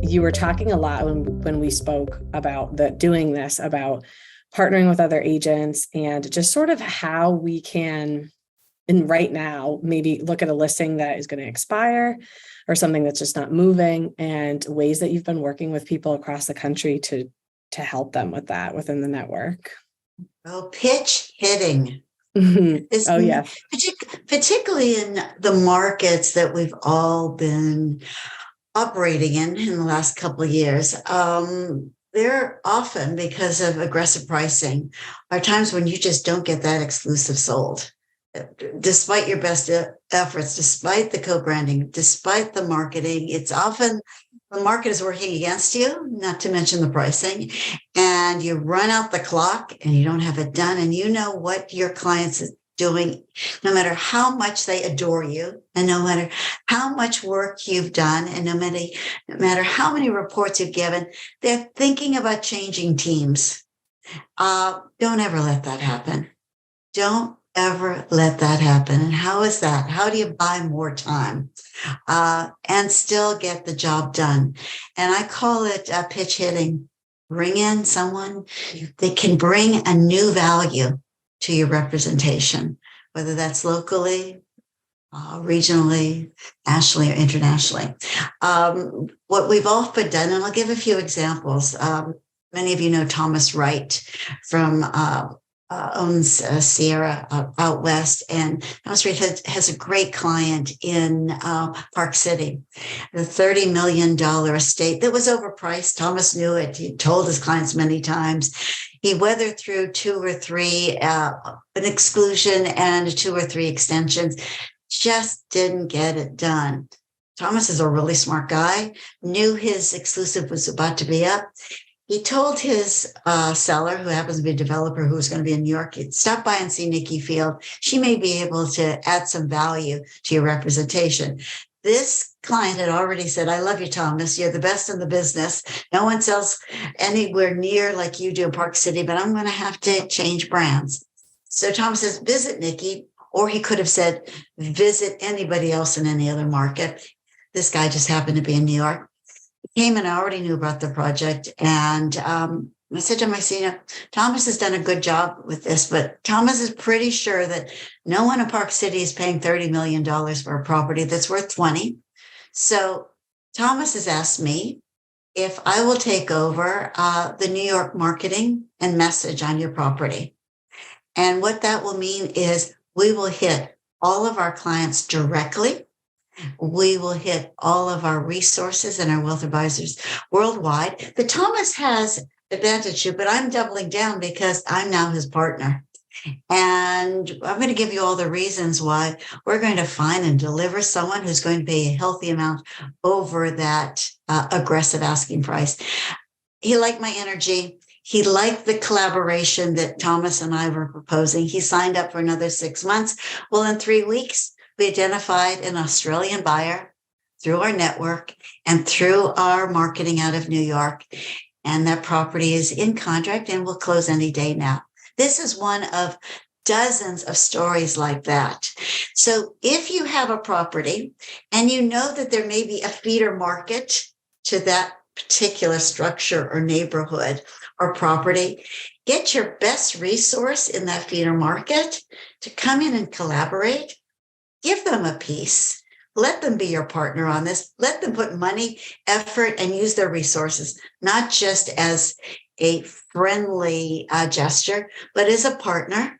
you were talking a lot when we spoke about doing this, about partnering with other agents and just sort of how we can, and right now, maybe look at a listing that is going to expire or something that's just not moving, and ways that you've been working with people across the country to help them with that within the network. Oh, pitch hitting. Oh, yeah. Particularly in the markets that we've all been operating in the last couple of years. There often, because of aggressive pricing, are times when you just don't get that exclusive sold. Despite your best efforts, despite the co-branding, despite the marketing, it's often the market is working against you, not to mention the pricing, and you run out the clock and you don't have it done. And you know what your clients are doing, no matter how much they adore you, and no matter how much work you've done, and no matter how many reports you've given, they're thinking about changing teams. Don't ever let that happen. Don't ever let that happen. And how is that? How do you buy more time and still get the job done? And I call it pitch hitting. Bring in someone that can bring a new value to your representation, whether that's locally, regionally, nationally, or internationally. What we've often done, and I'll give a few examples. Many of you know Thomas Wright from owns Sierra out west, and Thomas Wright has a great client in Park City, the $30 million estate that was overpriced. Thomas knew it. He told his clients many times. He weathered through two or three, an exclusion and two or three extensions, just didn't get it done. Thomas is a really smart guy, knew his exclusive was about to be up. He told his seller, who happens to be a developer who was going to be in New York, stop by and see Nikki Field. She may be able to add some value to your representation. This client had already said, I love you, Thomas. You're the best in the business. No one sells anywhere near like you do in Park City, but I'm going to have to change brands. So Thomas says, visit Nikki, or he could have said, visit anybody else in any other market. This guy just happened to be in New York. Came and I already knew about the project. And I said to my senior, Thomas has done a good job with this, but Thomas is pretty sure that no one in Park City is paying $30 million for a property that's worth 20. So Thomas has asked me if I will take over the New York marketing and message on your property. And what that will mean is we will hit all of our clients directly. We will hit all of our resources and our wealth advisors worldwide. The Thomas has advantage to, but I'm doubling down because I'm now his partner. And I'm going to give you all the reasons why we're going to find and deliver someone who's going to pay a healthy amount over that aggressive asking price. He liked my energy. He liked the collaboration that Thomas and I were proposing. He signed up for another 6 months. Well, in 3 weeks, we identified an Australian buyer through our network and through our marketing out of New York. And that property is in contract and will close any day now. This is one of dozens of stories like that. So if you have a property and you know that there may be a feeder market to that particular structure or neighborhood or property, get your best resource in that feeder market to come in and collaborate. Give them a piece. Let them be your partner on this. Let them put money, effort, and use their resources, not just as a friendly gesture, but as a partner.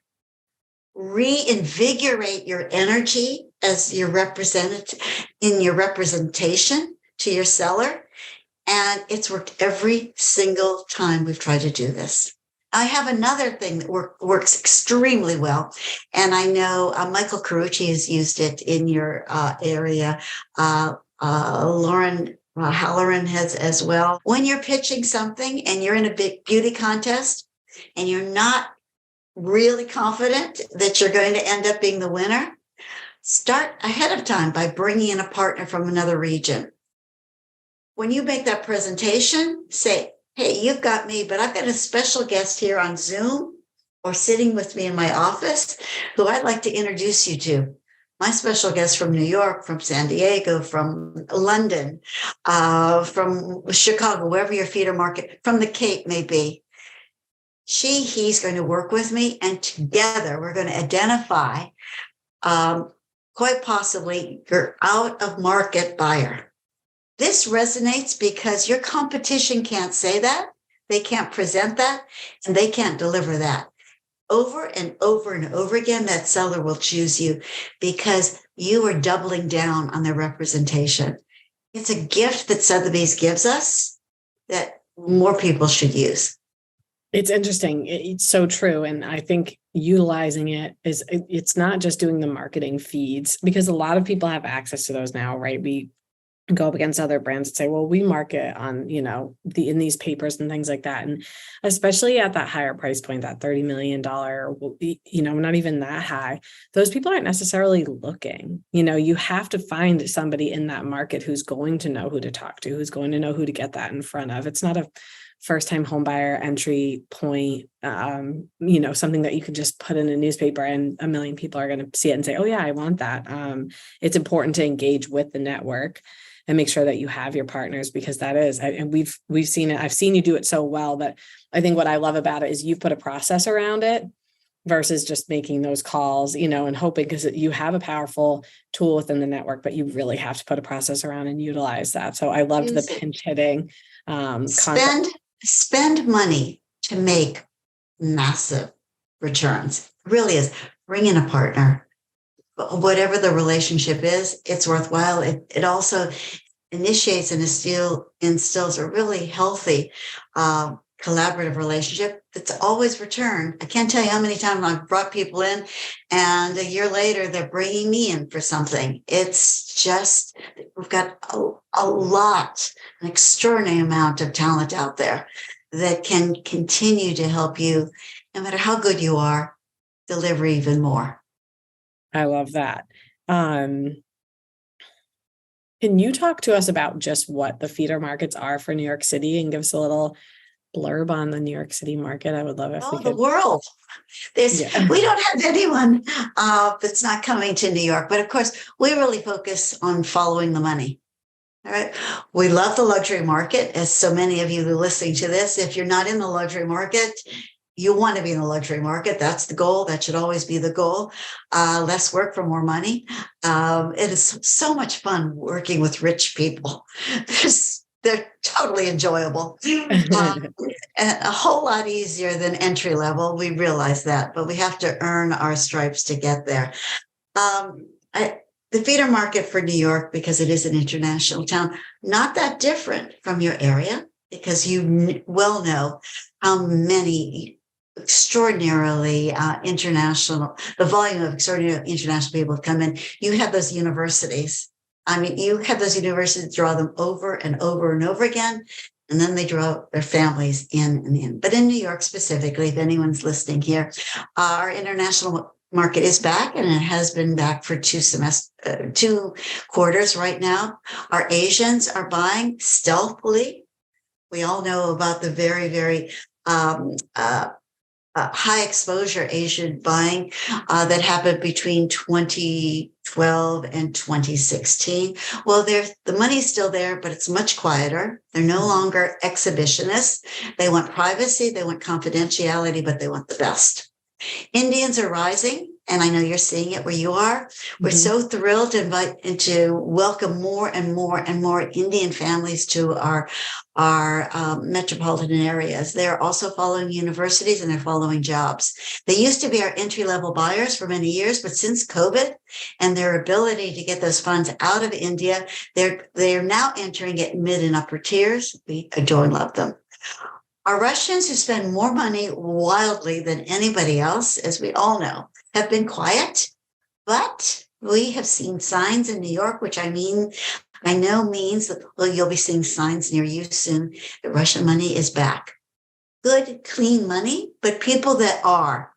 Reinvigorate your energy as your representation to your seller. And it's worked every single time we've tried to do this. I have another thing that works extremely well, and I know Michael Carucci has used it in your area. Lauren Halloran has as well. When you're pitching something and you're in a big beauty contest and you're not really confident that you're going to end up being the winner, start ahead of time by bringing in a partner from another region. When you make that presentation, say, hey, you've got me, but I've got a special guest here on Zoom or sitting with me in my office who I'd like to introduce you to. my special guest from New York, from San Diego, from London, from Chicago, wherever your feeder market, from the Cape may be, he's going to work with me, and together we're going to identify quite possibly your out of market buyer. This resonates because your competition can't say that, they can't present that, and they can't deliver that. Over and over and over again, that seller will choose you because you are doubling down on their representation. It's a gift that Sotheby's gives us that more people should use. It's interesting. It's so true. And I think utilizing it's not just doing the marketing feeds, because a lot of people have access to those now, right? We go up against other brands and say, well, we market on, in these papers and things like that. And especially at that higher price point, that $30 million, not even that high, those people aren't necessarily looking. You have to find somebody in that market who's going to know who to talk to, who's going to know who to get that in front of. It's not a first-time home buyer entry point, something that you can just put in a newspaper and a million people are going to see it and say, oh yeah, I want that. It's important to engage with the network and make sure that you have your partners, because that is, and we've seen it. I've seen you do it so well that I think what I love about it is you've put a process around it versus just making those calls, and hoping, because you have a powerful tool within the network, but you really have to put a process around and utilize that. So I loved the pinch hitting. Spend money to make massive returns. It really is. Bring in a partner. Whatever the relationship is, it's worthwhile. It also initiates and instills a really healthy collaborative relationship that's always returned. I can't tell you how many times I've brought people in and a year later they're bringing me in for something. It's just, we've got a lot, an extraordinary amount of talent out there that can continue to help you, no matter how good you are, deliver even more. I love that. Can you talk to us about just what the feeder markets are for New York City and give us a little blurb on the New York City market? I would love if we could. The world. We don't have anyone that's not coming to New York, but of course we really focus on following the money. All right. We love the luxury market, as so many of you who are listening to this. If you're not in the luxury market, you want to be in the luxury market. That's the goal. That should always be the goal. Less work for more money. It is so much fun working with rich people. They're totally enjoyable. And a whole lot easier than entry level. We realize that, but we have to earn our stripes to get there. The feeder market for New York, because it is an international town, not that different from your area, because you well know how many extraordinarily international, the volume of extraordinary international people have come in. You have those universities. You have those universities draw them over and over and over again, and then they draw their families in and in. But in New York specifically, if anyone's listening here, our international market is back, and it has been back for 2 quarters right now. Our Asians are buying stealthily. We all know about the very, very high exposure Asian buying that happened between 2012 and 2016. Well, the money's still there, but it's much quieter. They're no longer exhibitionists. They want privacy, they want confidentiality, but they want the best. Indians are rising, and I know you're seeing it where you are. We're so thrilled to invite and to welcome more and more and more Indian families to our metropolitan areas. They're also following universities, and they're following jobs. They used to be our entry-level buyers for many years, but since COVID and their ability to get those funds out of India, they're now entering at mid and upper tiers. We adore and love them. Our Russians, who spend more money wildly than anybody else, as we all know, have been quiet, but we have seen signs in New York, which I know means that you'll be seeing signs near you soon that Russian money is back. Good, clean money, but people that are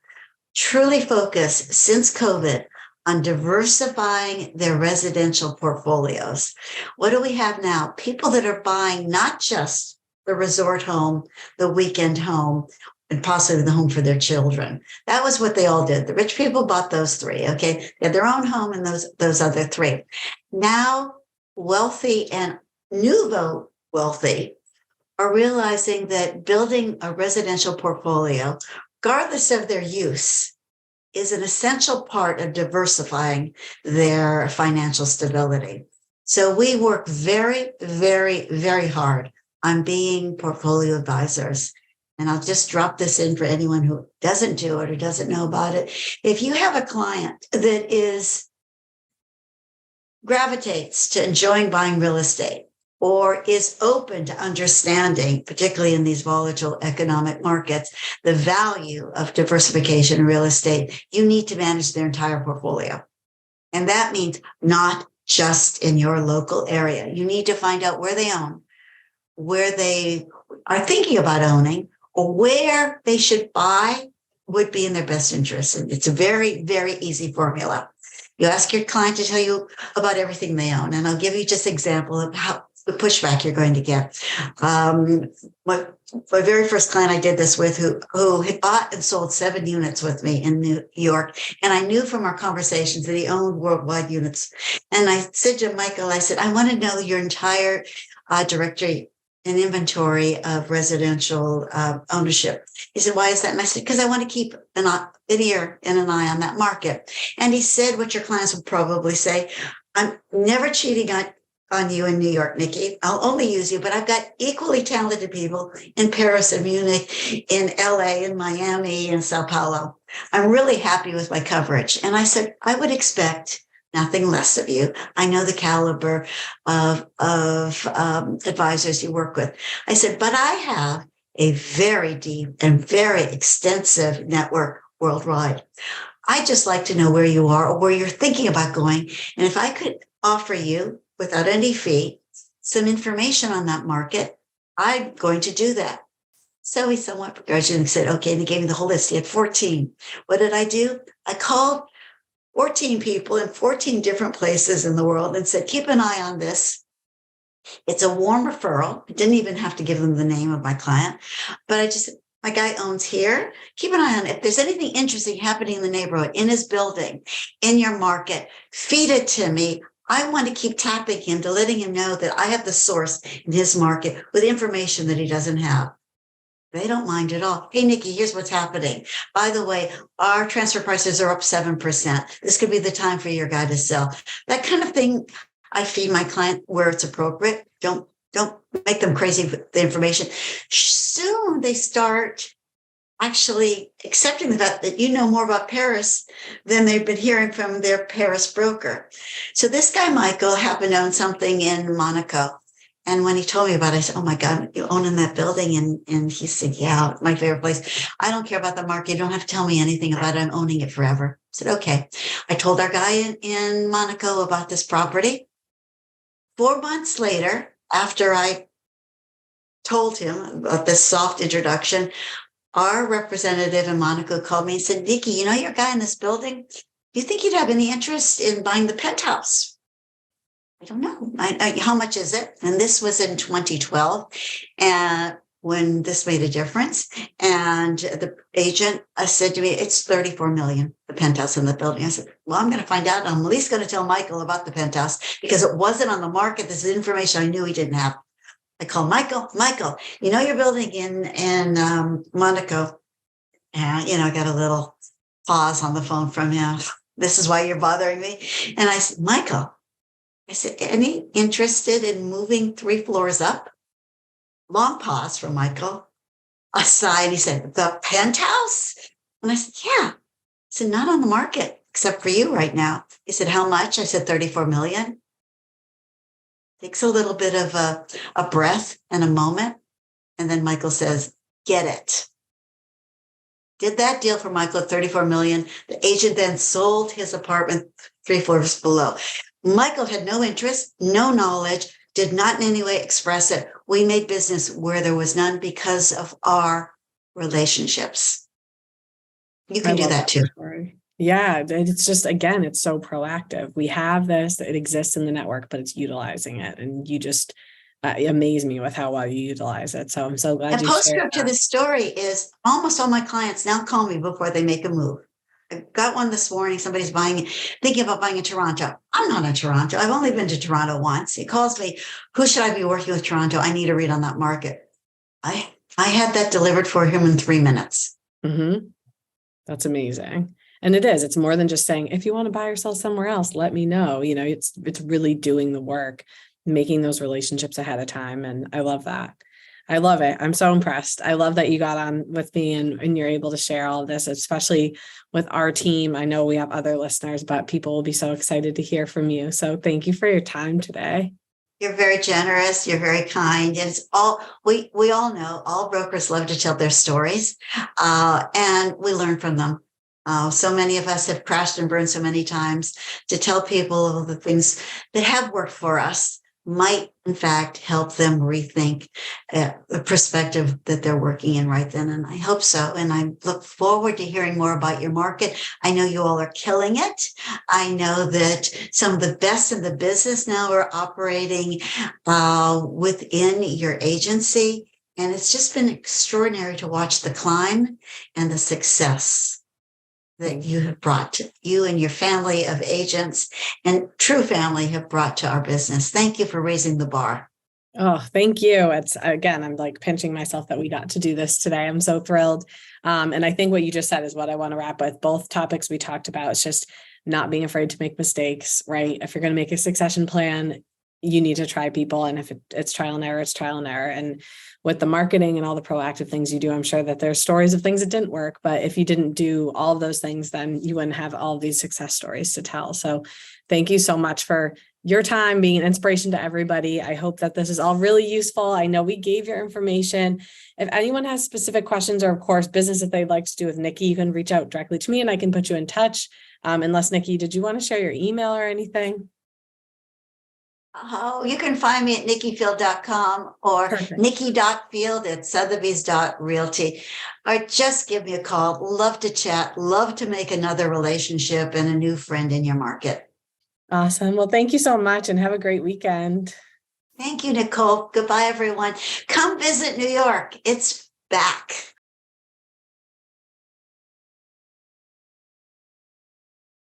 truly focused since COVID on diversifying their residential portfolios. What do we have now? People that are buying not just the resort home, the weekend home, and possibly the home for their children. That was what they all did. The rich people bought those three. Okay. They had their own home and those other three. Now, wealthy and nouveau wealthy are realizing that building a residential portfolio, regardless of their use, is an essential part of diversifying their financial stability. So we work very, very, very hard on being portfolio advisors. And I'll just drop this in for anyone who doesn't do it or doesn't know about it. If you have a client that gravitates to enjoying buying real estate or is open to understanding, particularly in these volatile economic markets, the value of diversification in real estate, you need to manage their entire portfolio. And that means not just in your local area. You need to find out where they own, where they are thinking about owning, or where they should buy would be in their best interest. And it's a very, very easy formula. You ask your client to tell you about everything they own. And I'll give you just an example of how the pushback you're going to get. My very first client I did this with, who had bought and sold 7 units with me in New York. And I knew from our conversations that he owned worldwide units. And I said to Michael, I said, I want to know your entire directory and inventory of residential ownership. He said, why is that? And I said, because I want to keep an ear and an eye on that market. And he said, what your clients would probably say, I'm never cheating on you in New York, Nikki. I'll only use you, but I've got equally talented people in Paris and Munich, in LA, in Miami, and Sao Paulo. I'm really happy with my coverage. And I said, I would expect nothing less of you. I know the caliber of advisors you work with. I said, but I have a very deep and very extensive network worldwide. I just like to know where you are or where you're thinking about going. And if I could offer you, without any fee, some information on that market, I'm going to do that. So he somewhat begrudgingly said, okay, and he gave me the whole list. He had 14. What did I do? I called 14 people in 14 different places in the world and said, keep an eye on this. It's a warm referral. I didn't even have to give them the name of my client, but I just, my guy owns here. Keep an eye on it. If there's anything interesting happening in the neighborhood, in his building, in your market, feed it to me. I want to keep tapping him to letting him know that I have the source in his market with information that he doesn't have. They don't mind at all. Hey, Nikki, here's what's happening. By the way, our transfer prices are up 7%. This could be the time for your guy to sell. That kind of thing, I feed my client where it's appropriate. Don't make them crazy with the information. Soon they start actually accepting the fact that you know more about Paris than they've been hearing from their Paris broker. So this guy, Michael, happened to own something in Monaco. And when he told me about it, I said, oh my God, you own in that building? And he said, yeah, my favorite place. I don't care about the market. You don't have to tell me anything about it. I'm owning it forever. I said, okay. I told our guy in Monaco about this property. 4 months later, after I told him about this soft introduction, our representative in Monaco called me and said, Nikki, you know your guy in this building? Do you think you'd have any interest in buying the penthouse? I don't know. How much is it? And this was in 2012, and when this made a difference. And the agent said to me, it's 34 million, the penthouse in the building. I said, well, I'm going to find out. I'm at least going to tell Michael about the penthouse because it wasn't on the market. This is information I knew he didn't have. I called Michael, you know, you're building in Monaco. And, I got a little pause on the phone from him. This is why you're bothering me. And I said, Michael, I said, any interested in moving 3 floors up? Long pause from Michael. A sigh, and he said, the penthouse? And I said, yeah. I said, not on the market, except for you right now. He said, how much? I said, 34 million. Takes a little bit of a breath and a moment. And then Michael says, get it. Did that deal for Michael at 34 million. The agent then sold his apartment 3 floors below. Michael had no interest, no knowledge, did not in any way express it. We made business where there was none because of our relationships. You can do that too. Story. Yeah, it's just, again, it's so proactive. We have this, it exists in the network, but it's utilizing it. And you just amaze me with how well you utilize it. So I'm so glad And you shared postscript to that. this story is almost all my clients now call me before they make a move. I got one this morning. Somebody's thinking about buying in Toronto. I'm not in Toronto. I've only been to Toronto once. He calls me, who should I be working with Toronto? I need a read on that market. I had that delivered for him in 3 minutes. Mm-hmm. That's amazing. And it's more than just saying, if you want to buy or sell somewhere else, let me know. It's really doing the work, making those relationships ahead of time. And I love that. I love it. I'm so impressed. I love that you got on with me and you're able to share all of this, especially with our team. I know we have other listeners, but people will be so excited to hear from you. So thank you for your time today. You're very generous. You're very kind. It's all we all know. All brokers love to tell their stories, and we learn from them. So many of us have crashed and burned so many times. To tell people of the things that have worked for us might, in fact, help them rethink the perspective that they're working in right then. And I hope so. And I look forward to hearing more about your market. I know you all are killing it. I know that some of the best in the business now are operating within your agency. And it's just been extraordinary to watch the climb and the success that you have brought to you and your family of agents and true family have brought to our business. Thank you for raising the bar. Oh, thank you. I'm like pinching myself that we got to do this today. I'm so thrilled. And I think what you just said is what I want to wrap with. Both topics we talked about. It's just not being afraid to make mistakes, right? If you're going to make a succession plan, you need to try people. And if it's trial and error, it's trial and error. And with the marketing and all the proactive things you do, I'm sure that there's stories of things that didn't work, but if you didn't do all of those things, then you wouldn't have all of these success stories to tell. So thank you so much for your time, being an inspiration to everybody. I hope that this is all really useful. I know we gave your information. If anyone has specific questions or of course, business that they'd like to do with Nikki, you can reach out directly to me and I can put you in touch. Unless Nikki, did you want to share your email or anything? Oh, you can find me at nikkifield.com or Perfect. nikki.field at sotheby's.realty, or just give me a call. Love to chat, love to make another relationship and a new friend in your market. Awesome. Well, thank you so much and have a great weekend. Thank you, Nicole. Goodbye, everyone. Come visit New York. It's back.